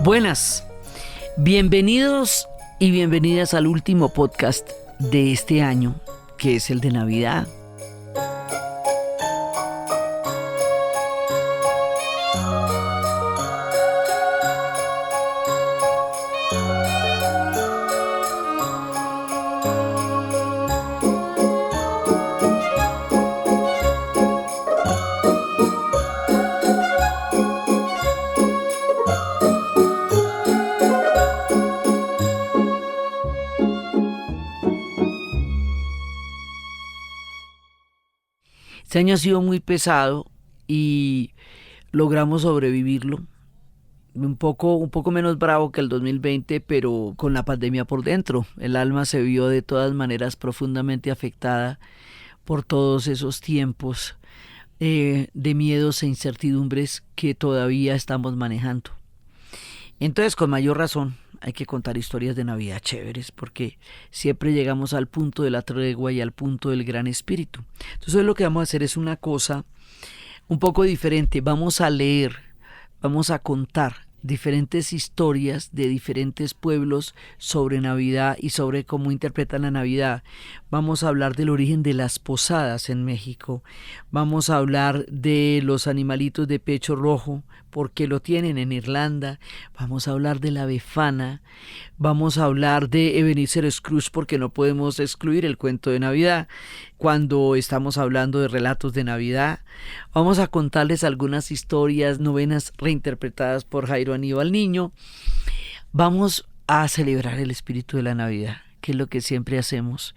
Buenas, bienvenidos y bienvenidas al último podcast de este año, que es el de Navidad. Este año ha sido muy pesado y logramos sobrevivirlo. Un poco menos bravo que el 2020, pero con la pandemia por dentro. El alma se vio de todas maneras profundamente afectada por todos esos tiempos de miedos e incertidumbres que todavía estamos manejando. Entonces, con mayor razón, hay que contar historias de Navidad chéveres, porque siempre llegamos al punto de la tregua y al punto del gran espíritu. Entonces, lo que vamos a hacer es una cosa un poco diferente. Vamos a leer, vamos a contar diferentes historias de diferentes pueblos sobre Navidad y sobre cómo interpretan la Navidad. Vamos a hablar del origen de las posadas en México. Vamos a hablar de los animalitos de pecho rojo, porque lo tienen en Irlanda. Vamos a hablar de la Befana. Vamos a hablar de Ebenezer Scrooge, porque no podemos excluir el cuento de Navidad cuando estamos hablando de relatos de Navidad. Vamos a contarles algunas historias, novenas reinterpretadas por Jairo Aníbal Niño. Vamos a celebrar el espíritu de la Navidad, que es lo que siempre hacemos,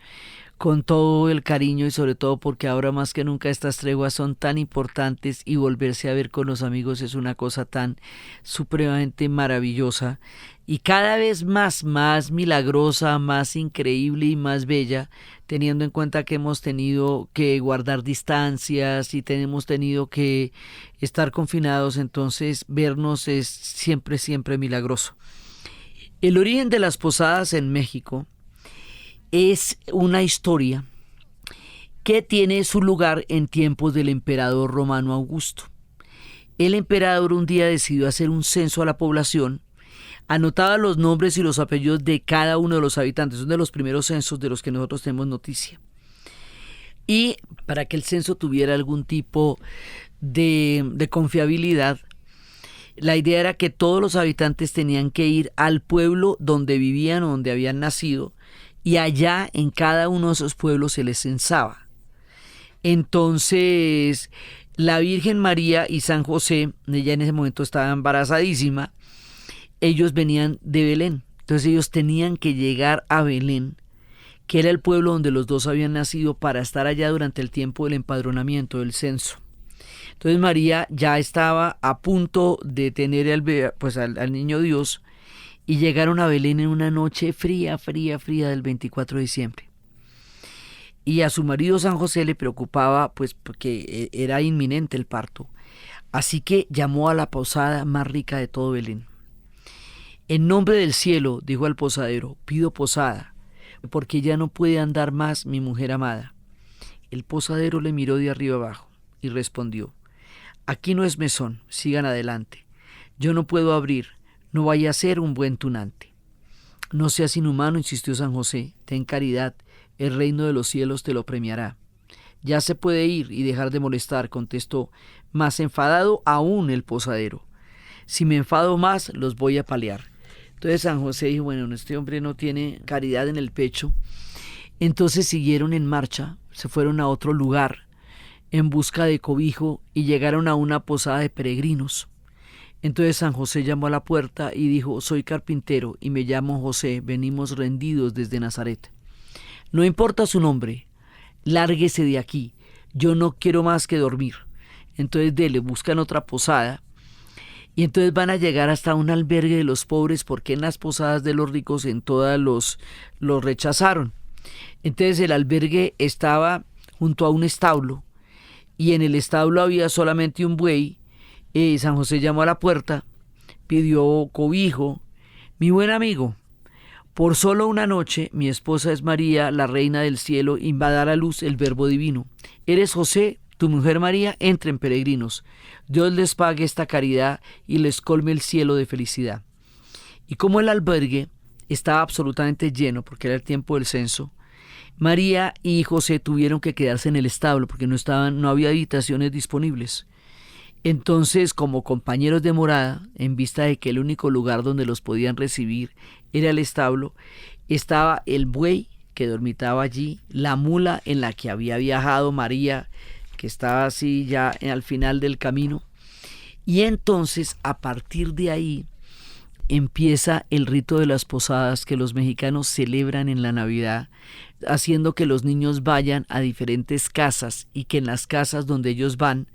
con todo el cariño y sobre todo porque ahora más que nunca estas treguas son tan importantes y volverse a ver con los amigos es una cosa tan supremamente maravillosa y cada vez más milagrosa, más increíble y más bella, teniendo en cuenta que hemos tenido que guardar distancias y hemos tenido que estar confinados. Entonces vernos es siempre milagroso. El origen de las posadas en México es una historia que tiene su lugar en tiempos del emperador romano Augusto. El emperador un día decidió hacer un censo a la población, anotaba los nombres y los apellidos de cada uno de los habitantes, son de los primeros censos de los que nosotros tenemos noticia. Y para que el censo tuviera algún tipo de confiabilidad, la idea era que todos los habitantes tenían que ir al pueblo donde vivían o donde habían nacido, y allá en cada uno de esos pueblos se les censaba. Entonces, la Virgen María y San José, ella en ese momento estaba embarazadísima, ellos venían de Belén. Entonces ellos tenían que llegar a Belén, que era el pueblo donde los dos habían nacido, para estar allá durante el tiempo del empadronamiento, del censo. Entonces María ya estaba a punto de tener al niño Dios, y llegaron a Belén en una noche fría del 24 de diciembre. Y a su marido San José le preocupaba, porque era inminente el parto. Así que llamó a la posada más rica de todo Belén. En nombre del cielo, dijo al posadero, pido posada, porque ya no puede andar más mi mujer amada. El posadero le miró de arriba abajo y respondió, aquí no es mesón, sigan adelante. Yo no puedo abrir. No vaya a ser un buen tunante. No seas inhumano, insistió San José, ten caridad, el reino de los cielos te lo premiará. Ya se puede ir y dejar de molestar, contestó, más enfadado aún el posadero. Si me enfado más, los voy a palear. Entonces San José dijo, bueno, este hombre no tiene caridad en el pecho. Entonces siguieron en marcha, se fueron a otro lugar en busca de cobijo y llegaron a una posada de peregrinos. Entonces San José llamó a la puerta y dijo, soy carpintero y me llamo José, venimos rendidos desde Nazaret. No importa su nombre, lárguese de aquí, yo no quiero más que dormir. Entonces buscan otra posada y entonces van a llegar hasta un albergue de los pobres, porque en las posadas de los ricos en todas los rechazaron. Entonces el albergue estaba junto a un establo y en el establo había solamente un buey. San José llamó a la puerta, pidió cobijo. Mi buen amigo, por solo una noche mi esposa es María, la reina del cielo, y va a dar a luz el verbo divino. Eres José, tu mujer María, entren peregrinos. Dios les pague esta caridad y les colme el cielo de felicidad. Y como el albergue estaba absolutamente lleno, porque era el tiempo del censo, María y José tuvieron que quedarse en el establo porque no había habitaciones disponibles. Entonces, como compañeros de morada, en vista de que el único lugar donde los podían recibir era el establo, estaba el buey que dormitaba allí, la mula en la que había viajado María, que estaba así ya al final del camino. Y entonces, a partir de ahí, empieza el rito de las posadas que los mexicanos celebran en la Navidad, haciendo que los niños vayan a diferentes casas y que en las casas donde ellos van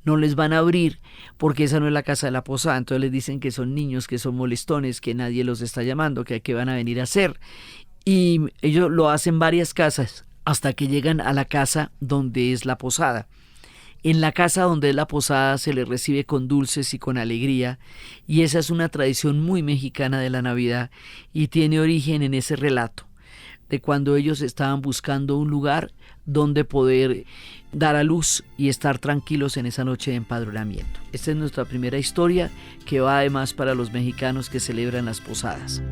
no les van a abrir porque esa no es la casa de la posada. Entonces les dicen que son niños, que son molestones, que nadie los está llamando, que qué van a venir a hacer. Y ellos lo hacen varias casas hasta que llegan a la casa donde es la posada. En la casa donde es la posada se les recibe con dulces y con alegría, y esa es una tradición muy mexicana de la Navidad y tiene origen en ese relato de cuando ellos estaban buscando un lugar donde poder dar a luz y estar tranquilos en esa noche de empadronamiento. Esta es nuestra primera historia, que va además para los mexicanos que celebran las posadas.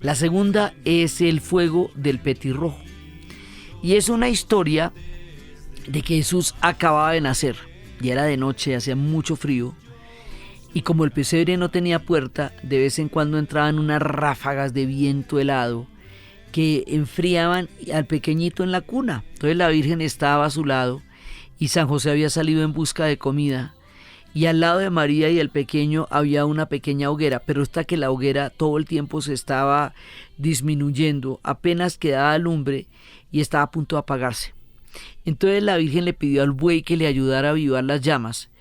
La segunda es el fuego del petirrojo. Y es una historia de que Jesús acababa de nacer. Y era de noche, hacía mucho frío. Y como el pesebre no tenía puerta, de vez en cuando entraban unas ráfagas de viento helado que enfriaban al pequeñito en la cuna. Entonces la Virgen estaba a su lado y San José había salido en busca de comida. Y al lado de María y el pequeño había una pequeña hoguera, pero hasta que la hoguera todo el tiempo se estaba disminuyendo, apenas quedaba lumbre y estaba a punto de apagarse. Entonces la Virgen le pidió al buey que le ayudara a avivar las llamas,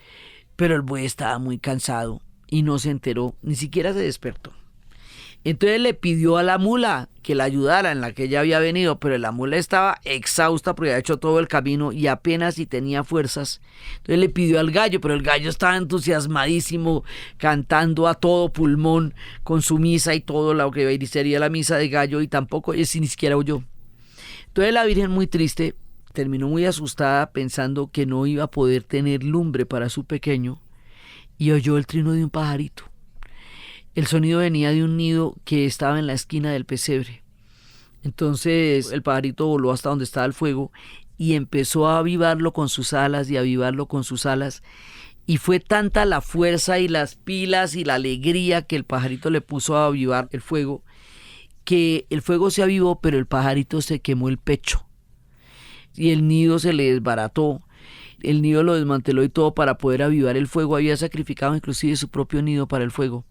pero el buey estaba muy cansado y no se enteró, ni siquiera se despertó. Entonces le pidió a la mula que la ayudara, en la que ella había venido, pero la mula estaba exhausta porque había hecho todo el camino y apenas si tenía fuerzas. Entonces le pidió al gallo, pero el gallo estaba entusiasmadísimo, cantando a todo pulmón con su misa y todo lo que sería la misa de gallo, y tampoco ese ni siquiera oyó. Entonces la Virgen, muy triste, terminó muy asustada pensando que no iba a poder tener lumbre para su pequeño, y oyó el trino de un pajarito. El sonido venía de un nido que estaba en la esquina del pesebre. Entonces el pajarito voló hasta donde estaba el fuego y empezó a avivarlo con sus alas y a avivarlo con sus alas. Y fue tanta la fuerza y las pilas y la alegría que el pajarito le puso a avivar el fuego, que el fuego se avivó, pero el pajarito se quemó el pecho. Y el nido se le desbarató. El nido lo desmanteló y todo para poder avivar el fuego. Había sacrificado inclusive su propio nido para el fuego.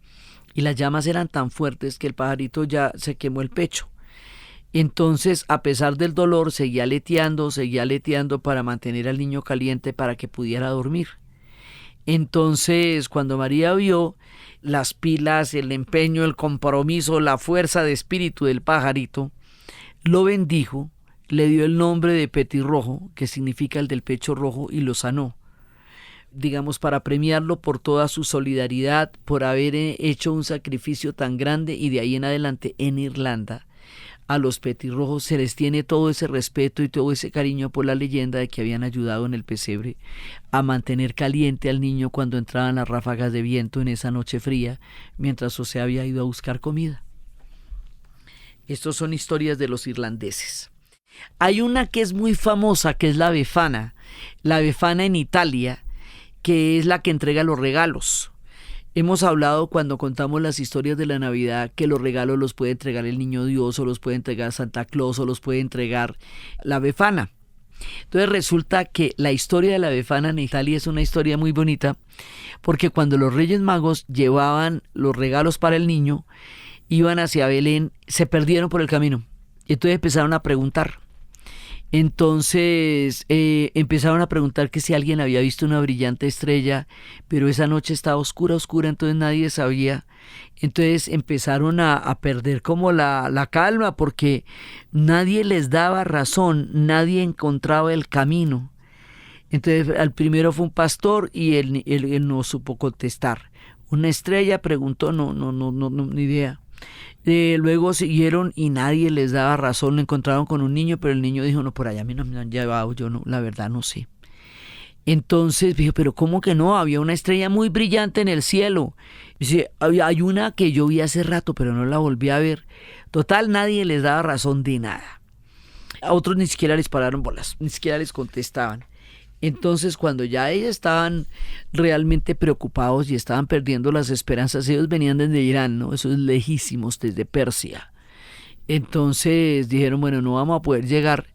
Y las llamas eran tan fuertes que el pajarito ya se quemó el pecho. Entonces, a pesar del dolor, seguía aleteando para mantener al niño caliente para que pudiera dormir. Entonces, cuando María vio las pilas, el empeño, el compromiso, la fuerza de espíritu del pajarito, lo bendijo, le dio el nombre de petirrojo, que significa el del pecho rojo, y lo sanó. digamos, para premiarlo por toda su solidaridad, por haber hecho un sacrificio tan grande, y de ahí en adelante en Irlanda a los petirrojos se les tiene todo ese respeto y todo ese cariño por la leyenda de que habían ayudado en el pesebre a mantener caliente al niño cuando entraban las ráfagas de viento en esa noche fría, mientras José había ido a buscar comida. Estas son historias de los irlandeses. Hay una que es muy famosa, que es la Befana en Italia, que es la que entrega los regalos. Hemos hablado cuando contamos las historias de la Navidad que los regalos los puede entregar el Niño Dios, o los puede entregar Santa Claus, o los puede entregar la Befana. Entonces resulta que la historia de la Befana en Italia es una historia muy bonita, porque cuando los Reyes Magos llevaban los regalos para el niño, iban hacia Belén, se perdieron por el camino. Y entonces empezaron a preguntar. Empezaron a preguntar que si alguien había visto una brillante estrella, pero esa noche estaba oscura, entonces nadie sabía. Entonces empezaron a perder como la calma, porque nadie les daba razón, nadie encontraba el camino. Entonces al primero fue un pastor y él no supo contestar. Una estrella preguntó, no, ni idea. Luego siguieron y nadie les daba razón. Lo encontraron con un niño, pero el niño dijo, no, por allá a mí no me han llevado, yo no, la verdad no sé. Entonces dijo, pero ¿cómo que no? Había una estrella muy brillante en el cielo. Dice, hay una que yo vi hace rato, pero no la volví a ver. Total, nadie les daba razón de nada. A otros ni siquiera les pararon bolas, ni siquiera les contestaban. Entonces, cuando ya ellos estaban realmente preocupados y estaban perdiendo las esperanzas, ellos venían desde Irán, ¿no? Eso es lejísimos, desde Persia. Entonces dijeron, bueno, no vamos a poder llegar.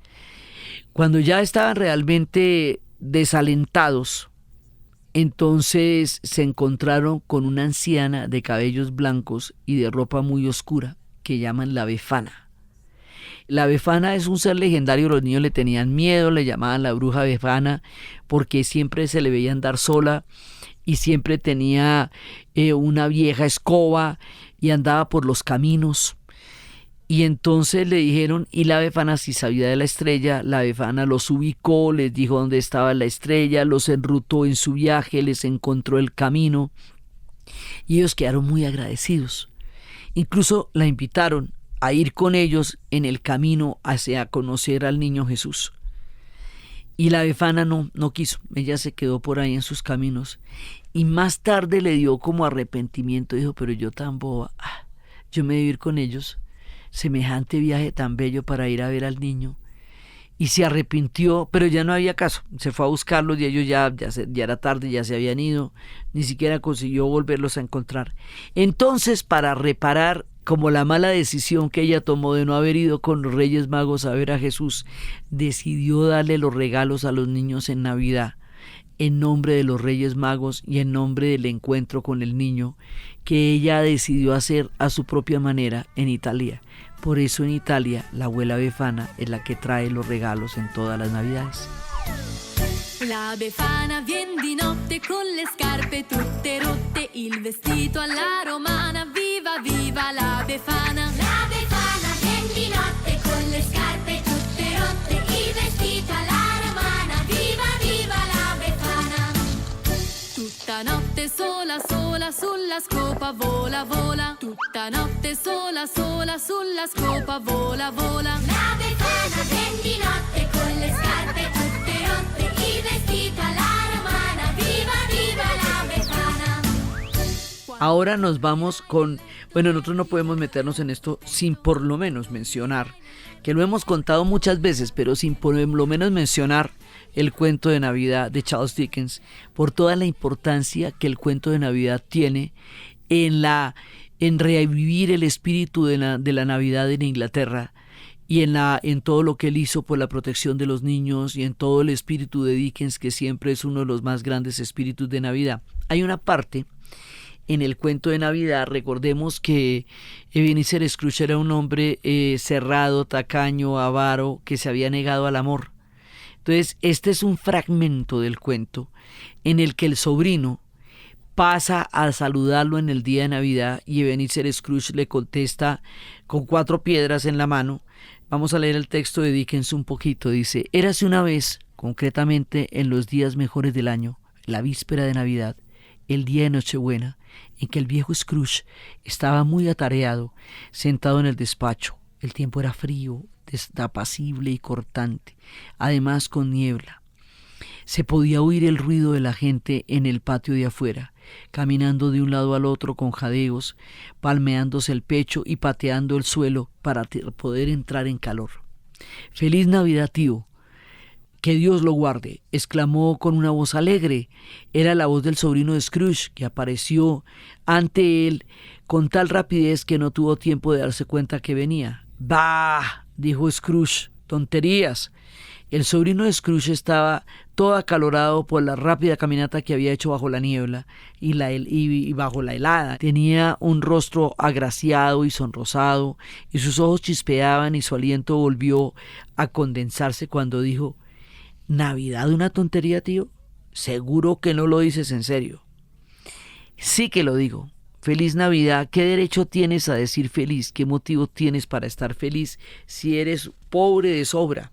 Cuando ya estaban realmente desalentados, entonces se encontraron con una anciana de cabellos blancos y de ropa muy oscura, que llaman la Befana. La Befana es un ser legendario, los niños le tenían miedo, le llamaban la bruja Befana, porque siempre se le veía andar sola y siempre tenía una vieja escoba y andaba por los caminos. Y entonces le dijeron, y la Befana si sabía de la estrella. La Befana los ubicó, les dijo dónde estaba la estrella, los enrutó en su viaje, les encontró el camino, y ellos quedaron muy agradecidos. Incluso la invitaron a ir con ellos en el camino hacia conocer al niño Jesús. Y la Befana no quiso, ella se quedó por ahí en sus caminos, y más tarde le dio como arrepentimiento, dijo, pero yo tan boba, yo me debí ir con ellos, semejante viaje tan bello para ir a ver al niño. Y se arrepintió, pero ya no había caso, se fue a buscarlos y ellos ya era tarde, ya se habían ido, ni siquiera consiguió volverlos a encontrar. Entonces, para reparar como la mala decisión que ella tomó de no haber ido con los Reyes Magos a ver a Jesús, decidió darle los regalos a los niños en Navidad, en nombre de los Reyes Magos y en nombre del encuentro con el niño, que ella decidió hacer a su propia manera en Italia. Por eso en Italia la abuela Befana es la que trae los regalos en todas las Navidades. La Befana vien di notte con le scarpe tutte rotte, il vestito alla romana, viva viva la Befana. La Befana vien di notte con le scarpe tutte rotte, il vestito alla romana, viva viva la Befana. Tutta notte sola sola sulla scopa vola vola, tutta notte sola sola sulla scopa vola vola. La Befana vien di notte con le scarpe tutte rotte, il vestito alla romana, viva viva la Befana. Ahora nos vamos con, bueno, nosotros no podemos meternos en esto sin por lo menos mencionar, que lo hemos contado muchas veces, pero sin por lo menos mencionar el cuento de Navidad de Charles Dickens, por toda la importancia que el cuento de Navidad tiene en revivir el espíritu de la Navidad en Inglaterra, y en todo lo que él hizo por la protección de los niños, y en todo el espíritu de Dickens, que siempre es uno de los más grandes espíritus de Navidad. Hay una parte en el cuento de Navidad, recordemos que Ebenezer Scrooge era un hombre cerrado, tacaño, avaro, que se había negado al amor. Entonces, este es un fragmento del cuento en el que el sobrino pasa a saludarlo en el día de Navidad y Ebenezer Scrooge le contesta con 4 piedras en la mano. Vamos a leer el texto de Dickens un poquito. Dice: érase una vez, concretamente en los días mejores del año, la víspera de Navidad, el día de Nochebuena, en que el viejo Scrooge estaba muy atareado, sentado en el despacho. El tiempo era frío, desapacible y cortante, además con niebla. Se podía oír el ruido de la gente en el patio de afuera, caminando de un lado al otro con jadeos, palmeándose el pecho y pateando el suelo para poder entrar en calor. «¡Feliz Navidad, tío! ¡Que Dios lo guarde!», exclamó con una voz alegre. Era la voz del sobrino de Scrooge, que apareció ante él con tal rapidez que no tuvo tiempo de darse cuenta que venía. «¡Bah!», dijo Scrooge, «tonterías». El sobrino de Scrooge estaba todo acalorado por la rápida caminata que había hecho bajo la niebla y bajo la helada. Tenía un rostro agraciado y sonrosado, y sus ojos chispeaban y su aliento volvió a condensarse cuando dijo: «¿Navidad una tontería, tío? ¿Seguro que no lo dices en serio?». «Sí que lo digo. Feliz Navidad. ¿Qué derecho tienes a decir feliz? ¿Qué motivo tienes para estar feliz si eres pobre de sobra?».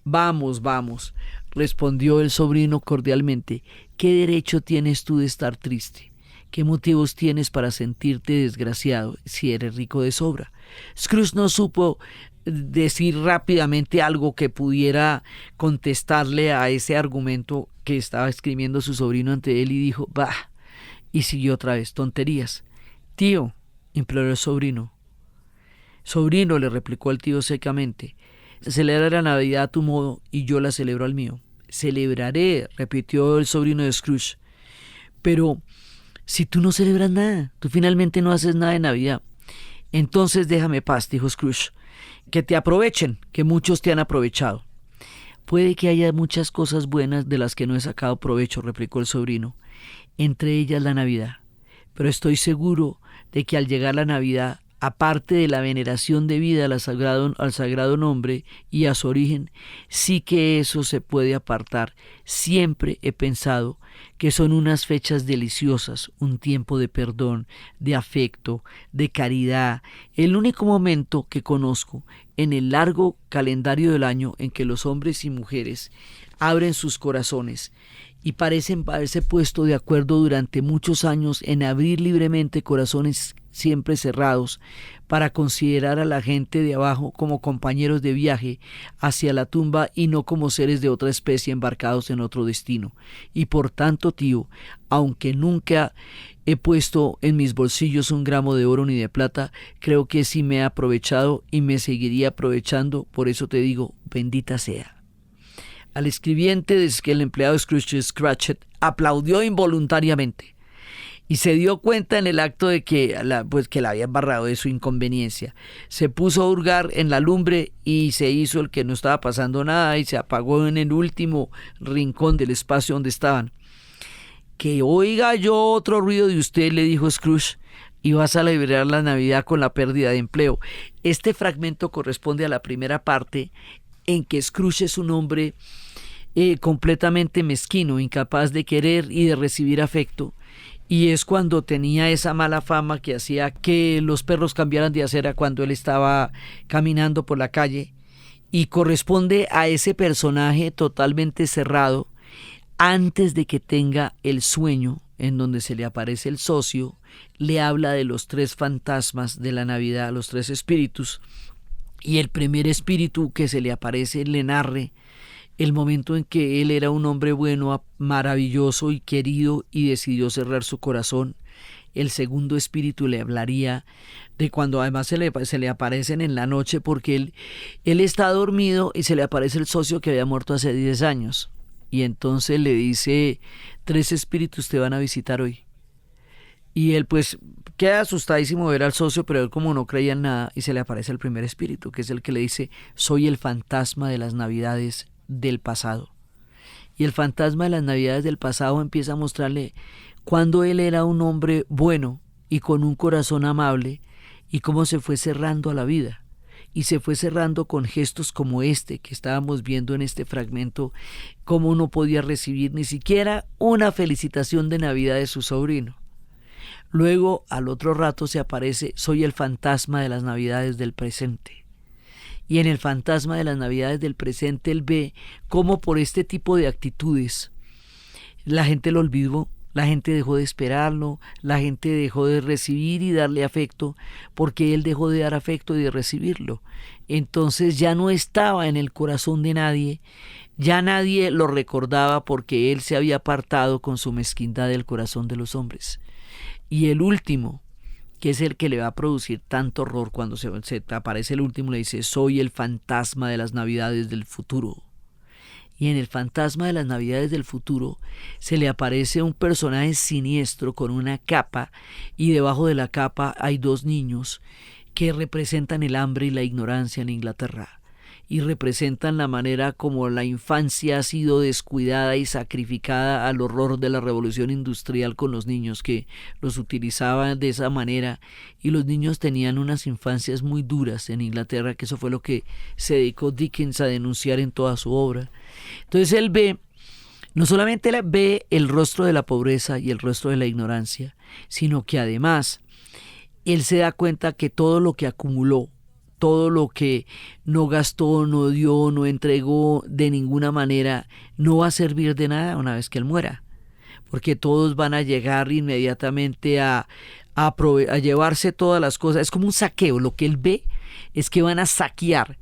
«Vamos, vamos», respondió el sobrino cordialmente. «¿Qué derecho tienes tú de estar triste? ¿Qué motivos tienes para sentirte desgraciado si eres rico de sobra?». Scrooge no supo decir rápidamente algo que pudiera contestarle a ese argumento que estaba escribiendo su sobrino ante él y dijo: «Bah», y siguió otra vez: «Tonterías». «Tío», imploró el sobrino. «Sobrino», le replicó el tío secamente, «celebra la Navidad a tu modo y yo la celebro al mío». «Celebraré», repitió el sobrino de Scrooge. «Pero si tú no celebras nada, tú finalmente no haces nada de Navidad». «Entonces déjame paz», dijo Scrooge. «Que te aprovechen, que muchos te han aprovechado». «Puede que haya muchas cosas buenas de las que no he sacado provecho», replicó el sobrino, «entre ellas la Navidad. Pero estoy seguro de que al llegar la Navidad, aparte de la veneración debida al sagrado nombre y a su origen, sí que eso se puede apartar. Siempre he pensado que son unas fechas deliciosas, un tiempo de perdón, de afecto, de caridad, el único momento que conozco en el largo calendario del año en que los hombres y mujeres abren sus corazones y parecen haberse puesto de acuerdo durante muchos años en abrir libremente corazones siempre cerrados, para considerar a la gente de abajo como compañeros de viaje hacia la tumba y no como seres de otra especie embarcados en otro destino. Y por tanto, tío, aunque nunca he puesto en mis bolsillos un gramo de oro ni de plata, creo que sí me he aprovechado y me seguiría aprovechando. Por eso te digo, bendita sea». Al escribiente, desde que el empleado Scrooge Cratchit aplaudió involuntariamente y se dio cuenta en el acto de que la había embarrado de su inconveniencia. Se puso a hurgar en la lumbre y se hizo el que no estaba pasando nada y se apagó en el último rincón del espacio donde estaban. «Que oiga yo otro ruido de usted», le dijo Scrooge, «y vas a celebrar la Navidad con la pérdida de empleo». Este fragmento corresponde a la primera parte, en que Scrooge es un hombre completamente mezquino, incapaz de querer y de recibir afecto, y es cuando tenía esa mala fama que hacía que los perros cambiaran de acera cuando él estaba caminando por la calle, y corresponde a ese personaje totalmente cerrado antes de que tenga el sueño, en donde se le aparece el socio, le habla de los tres fantasmas de la Navidad, los tres espíritus, y el primer espíritu que se le aparece le narre el momento en que él era un hombre bueno, maravilloso y querido, y decidió cerrar su corazón. El segundo espíritu le hablaría de cuando además se le aparecen en la noche, porque él está dormido y se le aparece el socio que había muerto hace 10 años. Y entonces le dice: 3 espíritus te van a visitar hoy. Y él pues queda asustadísimo de ver al socio, pero él como no creía en nada, y se le aparece el primer espíritu, que es el que le dice: soy el fantasma de las Navidades del pasado. Y el fantasma de las Navidades del pasado empieza a mostrarle cuando él era un hombre bueno y con un corazón amable, y cómo se fue cerrando a la vida, y se fue cerrando con gestos como este que estábamos viendo en este fragmento, cómo no podía recibir ni siquiera una felicitación de Navidad de su sobrino. Luego, al otro rato, se aparece: soy el fantasma de las Navidades del presente. Y en el fantasma de las Navidades del presente él ve cómo por este tipo de actitudes la gente lo olvidó. La gente dejó de esperarlo, la gente dejó de recibir y darle afecto, porque él dejó de dar afecto y de recibirlo. Entonces ya no estaba en el corazón de nadie, ya nadie lo recordaba porque él se había apartado con su mezquindad del corazón de los hombres. Y el último, que es el que le va a producir tanto horror cuando se aparece el último, le dice: soy el fantasma de las navidades del futuro. Y en el fantasma de las navidades del futuro se le aparece un personaje siniestro con una capa, y debajo de la capa hay dos niños que representan el hambre y la ignorancia en Inglaterra, y representan la manera como la infancia ha sido descuidada y sacrificada al horror de la revolución industrial con los niños, que los utilizaban de esa manera, y los niños tenían unas infancias muy duras en Inglaterra, que eso fue lo que se dedicó Dickens a denunciar en toda su obra. Entonces él ve, no solamente ve el rostro de la pobreza y el rostro de la ignorancia, sino que además él se da cuenta que todo lo que acumuló, todo lo que no gastó, no dio, no entregó de ninguna manera, no va a servir de nada una vez que él muera, porque todos van a llegar inmediatamente a llevarse todas las cosas. Es como un saqueo. Lo que él ve es que van a saquear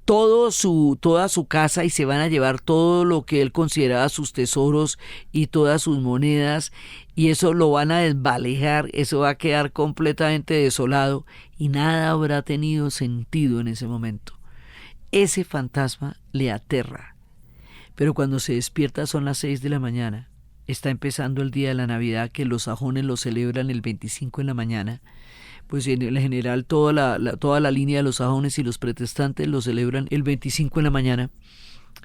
toda su casa y se van a llevar todo lo que él consideraba sus tesoros y todas sus monedas, y eso lo van a desvalijar, eso va a quedar completamente desolado y nada habrá tenido sentido en ese momento. Ese fantasma le aterra, pero cuando se despierta son las 6 de la mañana, está empezando el día de la Navidad, que los sajones lo celebran el 25 en la mañana. Pues en general toda la línea de los sajones y los protestantes lo celebran el 25 en la mañana,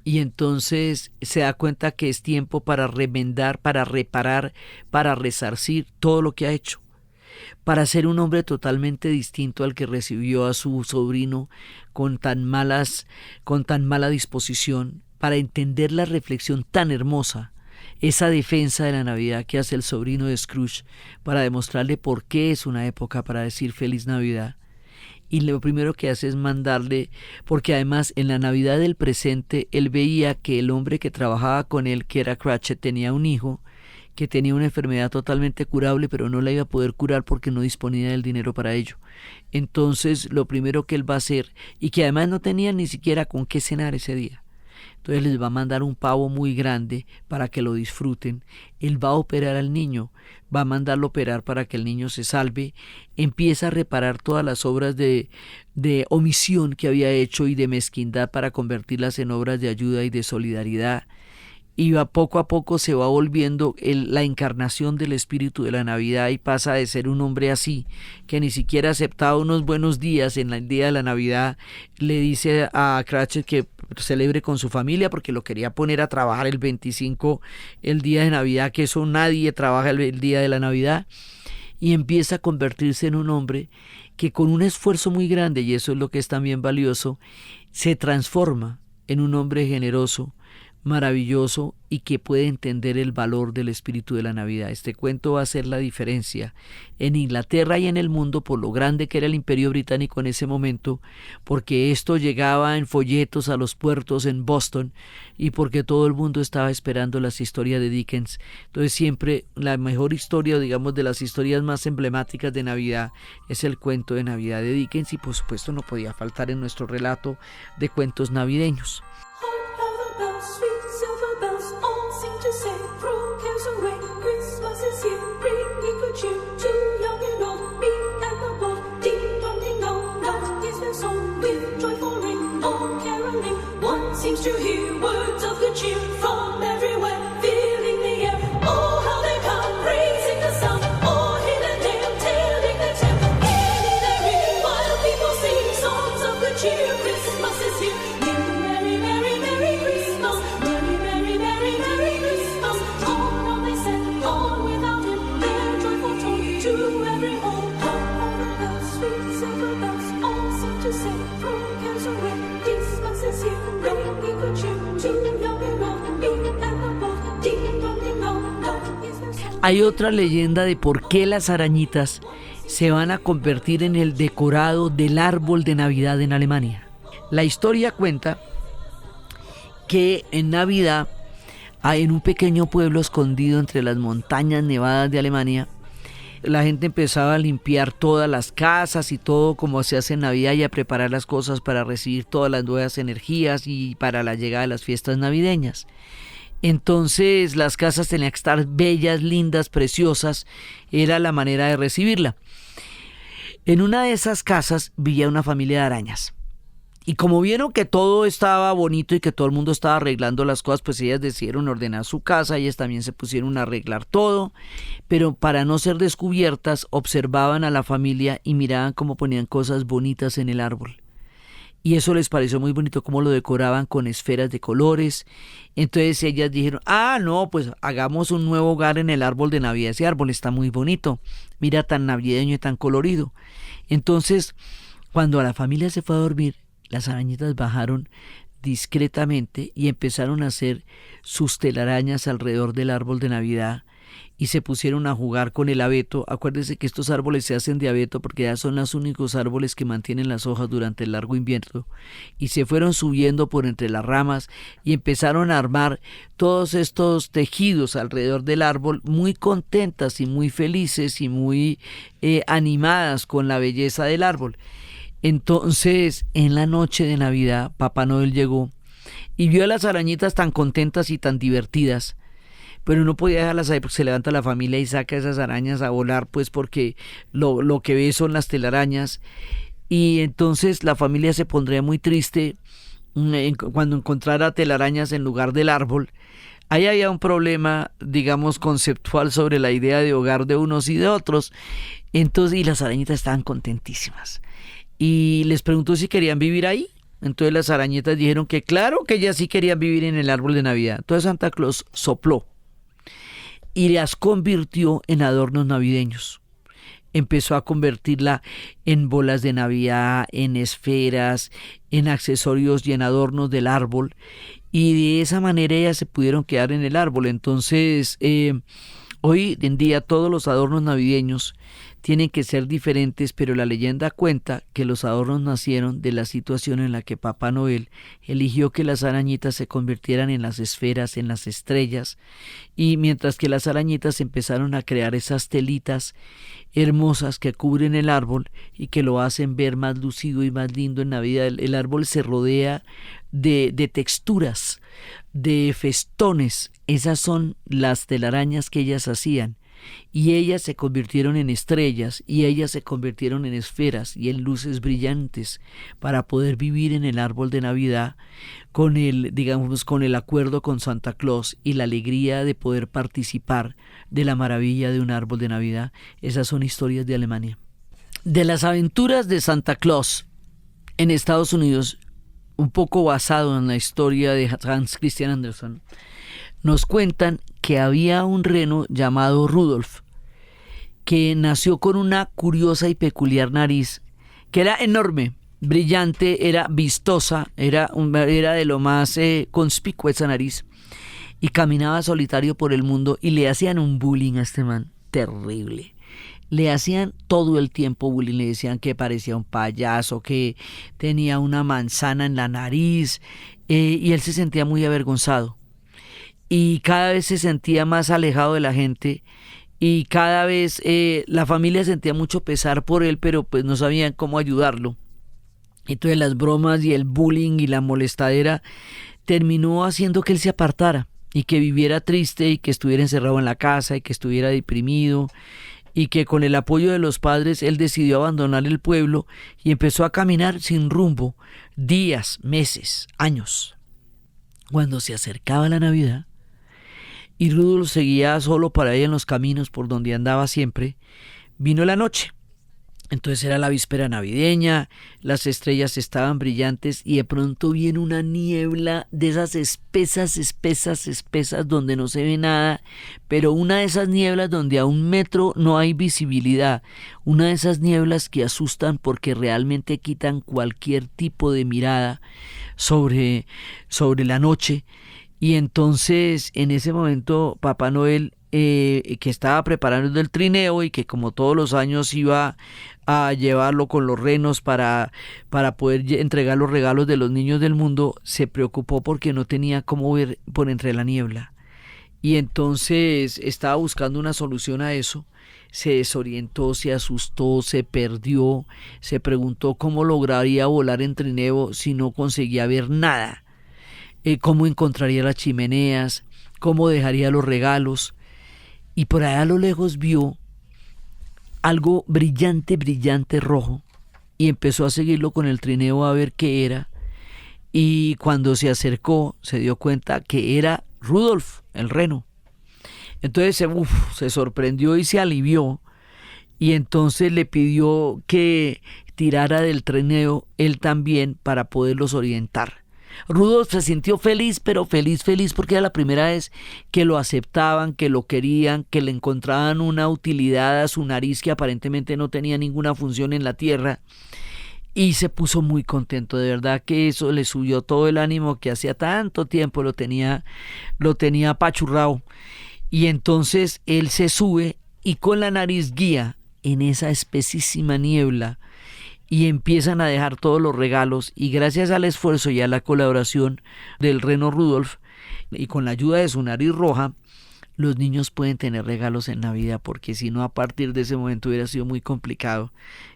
y entonces se da cuenta que es tiempo para remendar, para reparar, para resarcir todo lo que ha hecho, para ser un hombre totalmente distinto al que recibió a su sobrino con tan mala disposición, para entender la reflexión tan hermosa, esa defensa de la Navidad que hace el sobrino de Scrooge para demostrarle por qué es una época para decir Feliz Navidad. Y lo primero que hace es mandarle, porque además en la Navidad del presente él veía que el hombre que trabajaba con él, que era Cratchit, tenía un hijo que tenía una enfermedad totalmente curable, pero no la iba a poder curar porque no disponía del dinero para ello. Entonces lo primero que él va a hacer, y que además no tenía ni siquiera con qué cenar ese día, entonces les va a mandar un pavo muy grande para que lo disfruten. Él va a operar al niño, va a mandarlo operar para que el niño se salve, empieza a reparar todas las obras de omisión que había hecho y de mezquindad para convertirlas en obras de ayuda y de solidaridad. Y poco a poco se va volviendo la encarnación del espíritu de la Navidad, y pasa de ser un hombre así, que ni siquiera aceptaba unos buenos días en el día de la Navidad. Le dice a Cratchit que celebre con su familia porque lo quería poner a trabajar el 25, el día de Navidad, que eso nadie trabaja el día de la Navidad, y empieza a convertirse en un hombre que con un esfuerzo muy grande, y eso es lo que es también valioso, se transforma en un hombre generoso, maravilloso, y que puede entender el valor del espíritu de la Navidad. Este cuento va a hacer la diferencia en Inglaterra y en el mundo por lo grande que era el Imperio Británico en ese momento, porque esto llegaba en folletos a los puertos en Boston y porque todo el mundo estaba esperando las historias de Dickens. Entonces siempre la mejor historia, digamos, de las historias más emblemáticas de Navidad es el cuento de Navidad de Dickens, y por supuesto no podía faltar en nuestro relato de cuentos navideños. Seems to hear words of good cheer from everywhere, filling the air. Oh, how they come praising the sun, or hidden there, telling their tale. Any there in, while people sing songs of good cheer. Christmas is here. Merry, merry, merry Christmas. Merry, merry, merry, merry Christmas. On they send, on without him, their joyful tone to every home. All the bells, sweet silver bells, all seem to say, throw cares away. Christmas is here. Hay otra leyenda de por qué las arañitas se van a convertir en el decorado del árbol de Navidad en Alemania. La historia cuenta que en Navidad En un pequeño pueblo escondido entre las montañas nevadas de Alemania, la gente empezaba a limpiar todas las casas y todo como se hace en Navidad y a preparar las cosas para recibir todas las nuevas energías y para la llegada de las fiestas navideñas. Entonces las casas tenían que estar bellas, lindas, preciosas, era la manera de recibirla. En una de esas casas vivía una familia de arañas. Y como vieron que todo estaba bonito y que todo el mundo estaba arreglando las cosas, pues ellas decidieron ordenar su casa, ellas también se pusieron a arreglar todo, pero para no ser descubiertas, observaban a la familia y miraban cómo ponían cosas bonitas en el árbol. Y eso les pareció muy bonito, cómo lo decoraban con esferas de colores. Entonces ellas dijeron, no, pues hagamos un nuevo hogar en el árbol de Navidad, ese árbol está muy bonito, mira tan navideño y tan colorido. Entonces, cuando a la familia se fue a dormir, las arañitas bajaron discretamente y empezaron a hacer sus telarañas alrededor del árbol de Navidad y se pusieron a jugar con el abeto. Acuérdense que estos árboles se hacen de abeto porque ya son los únicos árboles que mantienen las hojas durante el largo invierno, y se fueron subiendo por entre las ramas y empezaron a armar todos estos tejidos alrededor del árbol, muy contentas y muy felices y muy animadas con la belleza del árbol. Entonces, en la noche de Navidad, Papá Noel llegó y vio a las arañitas tan contentas y tan divertidas, pero no podía dejarlas ahí porque se levanta la familia y saca esas arañas a volar, pues porque lo que ve son las telarañas, y entonces la familia se pondría muy triste cuando encontrara telarañas en lugar del árbol. Ahí había un problema, digamos, conceptual sobre la idea de hogar de unos y de otros. Entonces, y las arañitas estaban contentísimas. Y les preguntó si querían vivir ahí. Entonces las arañitas dijeron que claro, que ellas sí querían vivir en el árbol de Navidad. Entonces Santa Claus sopló y las convirtió en adornos navideños. Empezó a convertirla en bolas de Navidad, en esferas, en accesorios y en adornos del árbol. Y de esa manera ellas se pudieron quedar en el árbol. Entonces, hoy en día todos los adornos navideños tienen que ser diferentes, pero la leyenda cuenta que los adornos nacieron de la situación en la que Papá Noel eligió que las arañitas se convirtieran en las esferas, en las estrellas, y mientras que las arañitas empezaron a crear esas telitas hermosas que cubren el árbol y que lo hacen ver más lucido y más lindo en Navidad. El árbol se rodea de texturas, de festones. Esas son las telarañas que ellas hacían. Y ellas se convirtieron en estrellas, y ellas se convirtieron en esferas y en luces brillantes para poder vivir en el árbol de Navidad con el acuerdo con Santa Claus y la alegría de poder participar de la maravilla de un árbol de Navidad. Esas son historias de Alemania. De las aventuras de Santa Claus en Estados Unidos, un poco basado en la historia de Hans Christian Andersen, nos cuentan que había un reno llamado Rudolf, que nació con una curiosa y peculiar nariz, que era enorme, brillante, era vistosa, era de lo más conspicua esa nariz, y caminaba solitario por el mundo, y le hacían un bullying a este man terrible. Le hacían todo el tiempo bullying, le decían que parecía un payaso, que tenía una manzana en la nariz, y él se sentía muy avergonzado. Y cada vez se sentía más alejado de la gente, y cada vez la familia sentía mucho pesar por él, pero pues no sabían cómo ayudarlo. Entonces las bromas y el bullying y la molestadera terminó haciendo que él se apartara y que viviera triste y que estuviera encerrado en la casa y que estuviera deprimido, y que con el apoyo de los padres él decidió abandonar el pueblo y empezó a caminar sin rumbo días, meses, años. Cuando se acercaba la Navidad y Rudolf seguía solo para ir en los caminos por donde andaba siempre, vino la noche. Entonces era la víspera navideña, las estrellas estaban brillantes y de pronto viene una niebla de esas espesas, donde no se ve nada, pero una de esas nieblas donde a 1 metro no hay visibilidad, una de esas nieblas que asustan porque realmente quitan cualquier tipo de mirada sobre la noche. Y entonces en ese momento Papá Noel, que estaba preparando el trineo y que como todos los años iba a llevarlo con los renos para poder entregar los regalos de los niños del mundo, se preocupó porque no tenía cómo ver por entre la niebla. y entonces estaba buscando una solución a eso. Se desorientó, se asustó, se perdió, se preguntó cómo lograría volar en trineo si no conseguía ver nada, cómo encontraría las chimeneas, cómo dejaría los regalos, y por allá a lo lejos vio algo brillante, brillante rojo, y empezó a seguirlo con el trineo a ver qué era, y cuando se acercó se dio cuenta que era Rudolf, el reno. Entonces se sorprendió y se alivió, y entonces le pidió que tirara del trineo él también para poderlos orientar. Rudolf se sintió feliz, pero feliz porque era la primera vez que lo aceptaban, que lo querían, que le encontraban una utilidad a su nariz que aparentemente no tenía ninguna función en la tierra, y se puso muy contento. De verdad que eso le subió todo el ánimo que hacía tanto tiempo lo tenía apachurrado. Y entonces él se sube y con la nariz guía en esa espesísima niebla, y empiezan a dejar todos los regalos, y gracias al esfuerzo y a la colaboración del reno Rudolf y con la ayuda de su nariz roja, los niños pueden tener regalos en Navidad, porque si no, a partir de ese momento hubiera sido muy complicado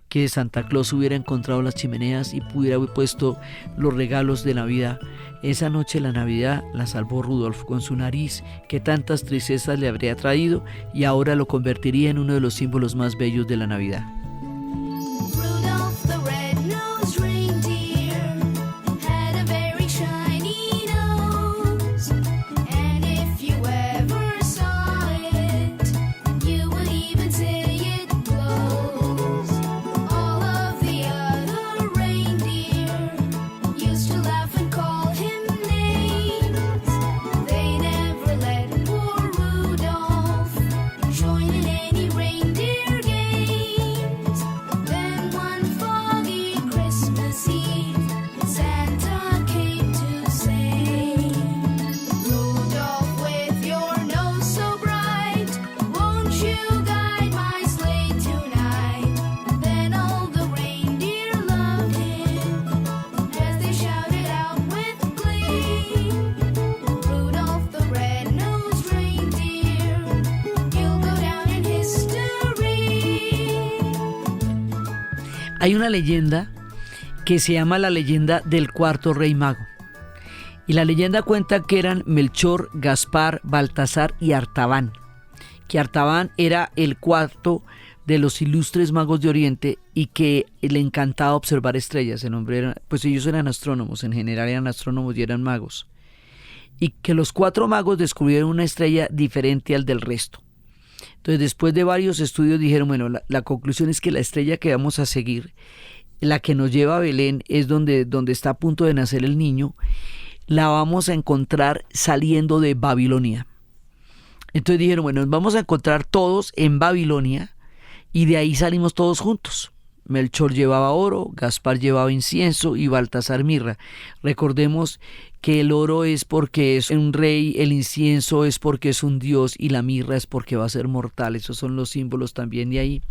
que Santa Claus hubiera encontrado las chimeneas y pudiera haber puesto los regalos de Navidad. Esa noche la Navidad la salvó Rudolf con su nariz, que tantas tristezas le habría traído, y ahora lo convertiría en uno de los símbolos más bellos de la Navidad. Rudolph the red-nosed reindeer had a very shiny nose, and if you ever saw it, you would even say it glows. All of the other reindeer used to laugh and call him names. They never let poor Rudolph join in any reindeer games. Then one foggy Christmas Eve, Santa came to say, Rudolph, with your nose so bright, won't you guide my sleigh tonight? Then all the reindeer loved him as they shouted out with glee, Rudolph the red-nosed reindeer, you'll go down in history. Hay una leyenda que se llama la leyenda del cuarto rey mago. Y la leyenda cuenta que eran Melchor, Gaspar, Baltasar y Artaban. Que Artaban era el cuarto de los ilustres magos de Oriente y que le encantaba observar estrellas. El hombre era, pues ellos eran astrónomos, en general eran astrónomos y eran magos. Y que los 4 magos descubrieron una estrella diferente al del resto. Entonces, después de varios estudios dijeron, bueno, la conclusión es que la estrella que vamos a seguir, la que nos lleva a Belén, es donde está a punto de nacer el niño, la vamos a encontrar saliendo de Babilonia. Entonces dijeron, bueno, nos vamos a encontrar todos en Babilonia, y de ahí salimos todos juntos. Melchor llevaba oro, Gaspar llevaba incienso y Baltasar mirra. Recordemos que el oro es porque es un rey, el incienso es porque es un dios y la mirra es porque va a ser mortal. Esos son los símbolos también de ahí.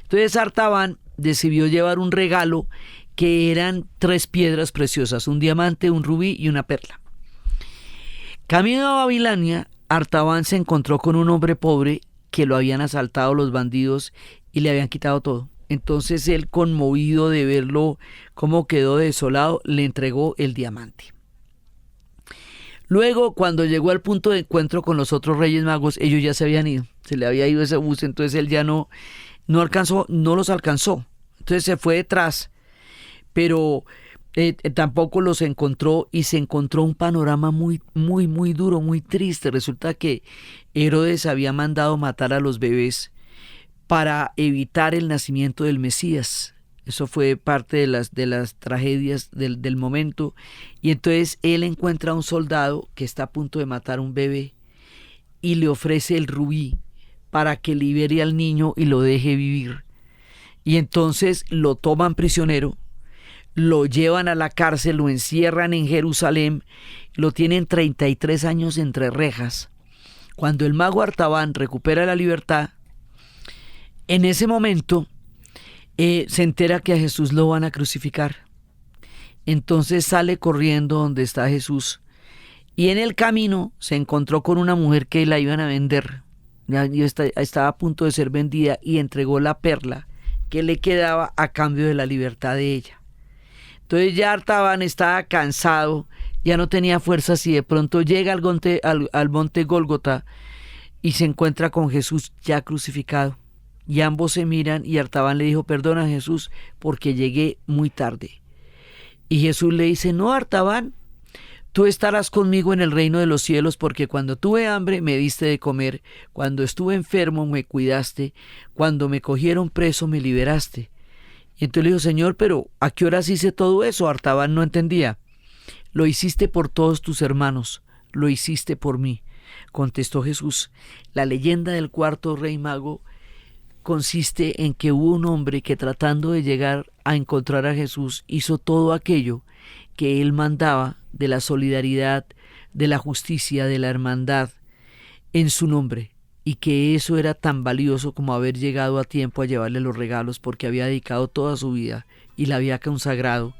Entonces Artaban decidió llevar un regalo que eran 3 piedras preciosas, un diamante, un rubí y una perla. Camino a Babilonia, Artaban se encontró con un hombre pobre que lo habían asaltado los bandidos y le habían quitado todo. Entonces él, conmovido de verlo cómo quedó desolado, le entregó el diamante. Luego, cuando llegó al punto de encuentro con los otros reyes magos, ellos ya se habían ido, se le había ido ese bus, entonces él ya no los alcanzó. Entonces se fue detrás, pero tampoco los encontró, y se encontró un panorama muy, muy, muy duro, muy triste. Resulta que Herodes había mandado matar a los bebés para evitar el nacimiento del Mesías. Eso fue parte de las tragedias del momento. Y entonces él encuentra a un soldado que está a punto de matar a un bebé y le ofrece el rubí para que libere al niño y lo deje vivir. Y entonces lo toman prisionero, lo llevan a la cárcel, lo encierran en Jerusalén, lo tienen 33 años entre rejas. Cuando el mago Artaban recupera la libertad, en ese momento se entera que a Jesús lo van a crucificar. Entonces sale corriendo donde está Jesús Y en el camino se encontró con una mujer que la iban a vender. Estaba a punto de ser vendida y entregó la perla que le quedaba a cambio de la libertad de ella. Entonces ya Artaban estaba cansado, ya no tenía fuerzas y de pronto llega al monte Gólgota y se encuentra con Jesús ya crucificado. Y ambos se miran y Artaban le dijo: perdona, Jesús, porque llegué muy tarde. Y Jesús le dice: no, Artaban, tú estarás conmigo en el reino de los cielos, porque cuando tuve hambre me diste de comer, cuando estuve enfermo me cuidaste, cuando me cogieron preso me liberaste. Y entonces le dijo: Señor, pero ¿a qué horas hice todo eso? Artaban no entendía. Lo hiciste por todos tus hermanos, lo hiciste por mí. Contestó Jesús: la leyenda del cuarto rey mago consiste en que hubo un hombre que, tratando de llegar a encontrar a Jesús, hizo todo aquello que él mandaba de la solidaridad, de la justicia, de la hermandad en su nombre, y que eso era tan valioso como haber llegado a tiempo a llevarle los regalos, porque había dedicado toda su vida y la había consagrado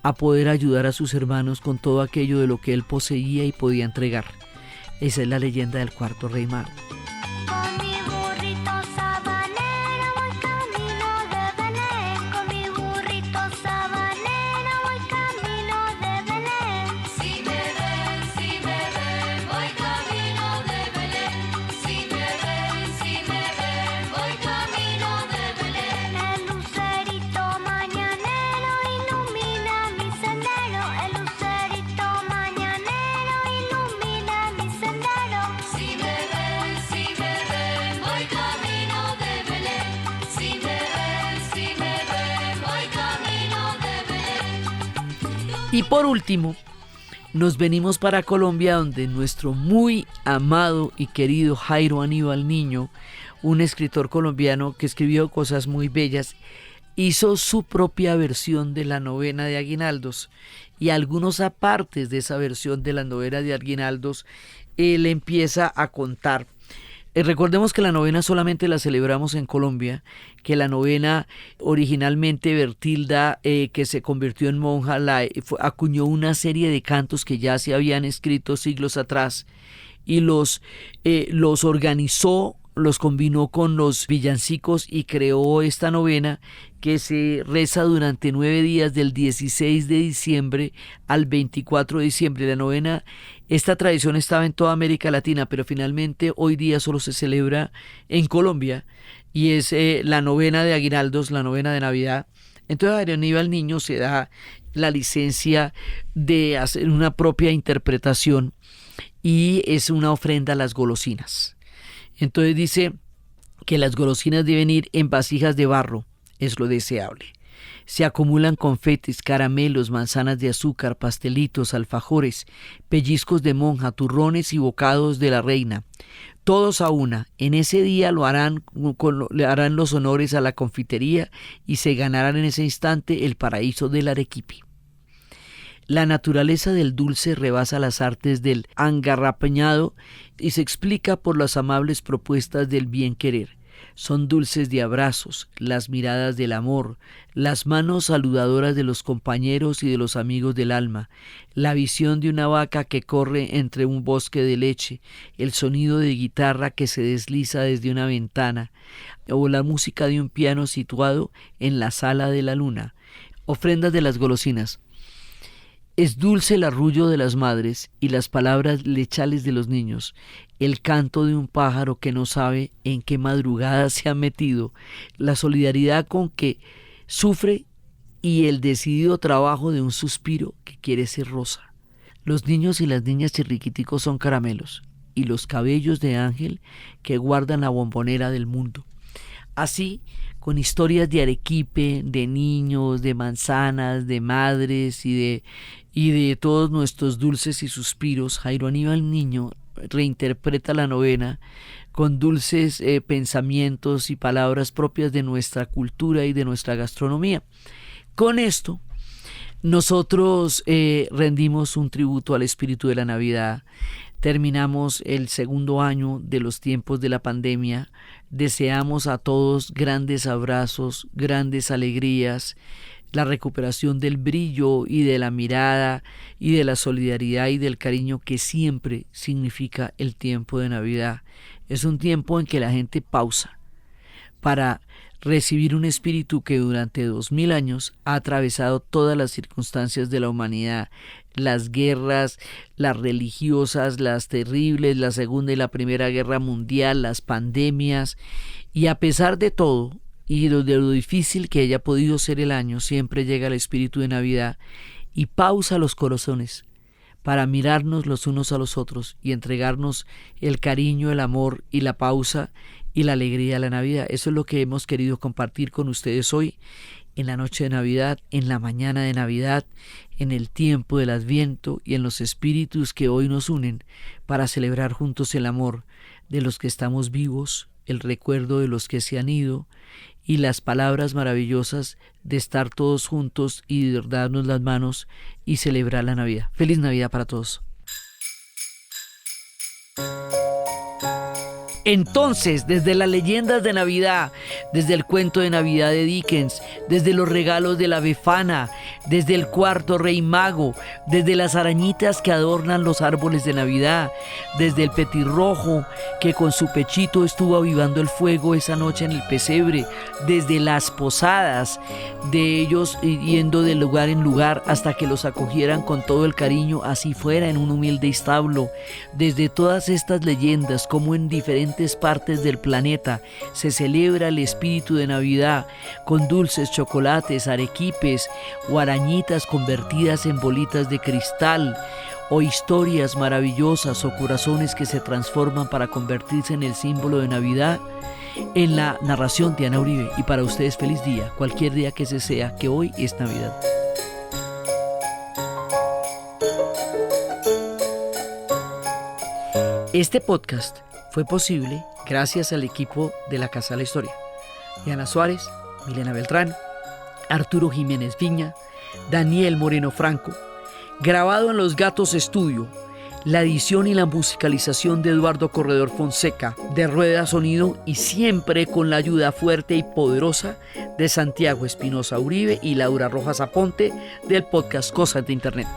a poder ayudar a sus hermanos con todo aquello de lo que él poseía y podía entregar. Esa es la leyenda del cuarto rey mago. Y por último, nos venimos para Colombia, donde nuestro muy amado y querido Jairo Aníbal Niño, un escritor colombiano que escribió cosas muy bellas, hizo su propia versión de la novena de Aguinaldos, y algunos apartes de esa versión de la novena de Aguinaldos él empieza a contar. Recordemos que la novena solamente la celebramos en Colombia, que la novena originalmente Bertilda, que se convirtió en monja, acuñó una serie de cantos que ya se habían escrito siglos atrás y los organizó, los combinó con los villancicos y creó esta novena que se reza durante 9 días, del 16 de diciembre al 24 de diciembre. La novena, esta tradición estaba en toda América Latina, pero finalmente hoy día solo se celebra en Colombia, y es la novena de Aguinaldos, la novena de Navidad. Entonces Jairo Aníbal Niño se da la licencia de hacer una propia interpretación, y es una ofrenda a las golosinas. Entonces dice que las golosinas deben ir en vasijas de barro, es lo deseable. Se acumulan confetes, caramelos, manzanas de azúcar, pastelitos, alfajores, pellizcos de monja, turrones y bocados de la reina. Todos a una. En ese día le harán los honores a la confitería y se ganarán en ese instante el paraíso del arequipe. La naturaleza del dulce rebasa las artes del angarrapañado y se explica por las amables propuestas del bien querer. Son dulces de abrazos, las miradas del amor, las manos saludadoras de los compañeros y de los amigos del alma, la visión de una vaca que corre entre un bosque de leche, el sonido de guitarra que se desliza desde una ventana, o la música de un piano situado en la sala de la luna. Ofrendas de las golosinas. Es dulce el arrullo de las madres y las palabras lechales de los niños, el canto de un pájaro que no sabe en qué madrugada se ha metido, la solidaridad con que sufre y el decidido trabajo de un suspiro que quiere ser rosa. Los niños y las niñas chirriquiticos son caramelos y los cabellos de ángel que guardan la bombonera del mundo. Así, con historias de arequipe, de niños, de manzanas, de madres y de todos nuestros dulces y suspiros, Jairo Aníbal Niño reinterpreta la novena con dulces pensamientos y palabras propias de nuestra cultura y de nuestra gastronomía. Con esto, nosotros rendimos un tributo al espíritu de la Navidad. Terminamos el segundo año de los tiempos de la pandemia. Deseamos a todos grandes abrazos, grandes alegrías, la recuperación del brillo y de la mirada y de la solidaridad y del cariño que siempre significa el tiempo de Navidad. Es un tiempo en que la gente pausa para recibir un espíritu que durante 2000 años ha atravesado todas las circunstancias de la humanidad, las guerras, las religiosas, las terribles, la Segunda y la Primera Guerra Mundial, las pandemias, y a pesar de todo, y de lo difícil que haya podido ser el año, siempre llega el espíritu de Navidad y pausa los corazones para mirarnos los unos a los otros y entregarnos el cariño, el amor y la pausa y la alegría de la Navidad. Eso es lo que hemos querido compartir con ustedes hoy, en la noche de Navidad, en la mañana de Navidad, en el tiempo del Adviento y en los espíritus que hoy nos unen para celebrar juntos el amor de los que estamos vivos, el recuerdo de los que se han ido y las palabras maravillosas de estar todos juntos y de darnos las manos y celebrar la Navidad. Feliz Navidad para todos. Entonces, desde las leyendas de Navidad, desde el cuento de Navidad de Dickens, desde los regalos de la Befana, desde el cuarto Rey Mago, desde las arañitas que adornan los árboles de Navidad, desde el petirrojo que con su pechito estuvo avivando el fuego esa noche en el pesebre, desde las posadas de ellos yendo de lugar en lugar hasta que los acogieran con todo el cariño, así fuera en un humilde establo, desde todas estas leyendas, como en diferentes partes del planeta se celebra el espíritu de Navidad con dulces, chocolates, arequipes o arañitas convertidas en bolitas de cristal, o historias maravillosas o corazones que se transforman para convertirse en el símbolo de Navidad. En la narración de Ana Uribe, y para ustedes feliz día, cualquier día que se sea, que hoy es Navidad. Este podcast fue posible gracias al equipo de la Casa de la Historia: Diana Suárez, Milena Beltrán, Arturo Jiménez Viña, Daniel Moreno Franco. Grabado en Los Gatos Estudio, la edición y la musicalización de Eduardo Corredor Fonseca, de Rueda Sonido, y siempre con la ayuda fuerte y poderosa de Santiago Espinosa Uribe y Laura Rojas Aponte del podcast Cosas de Internet.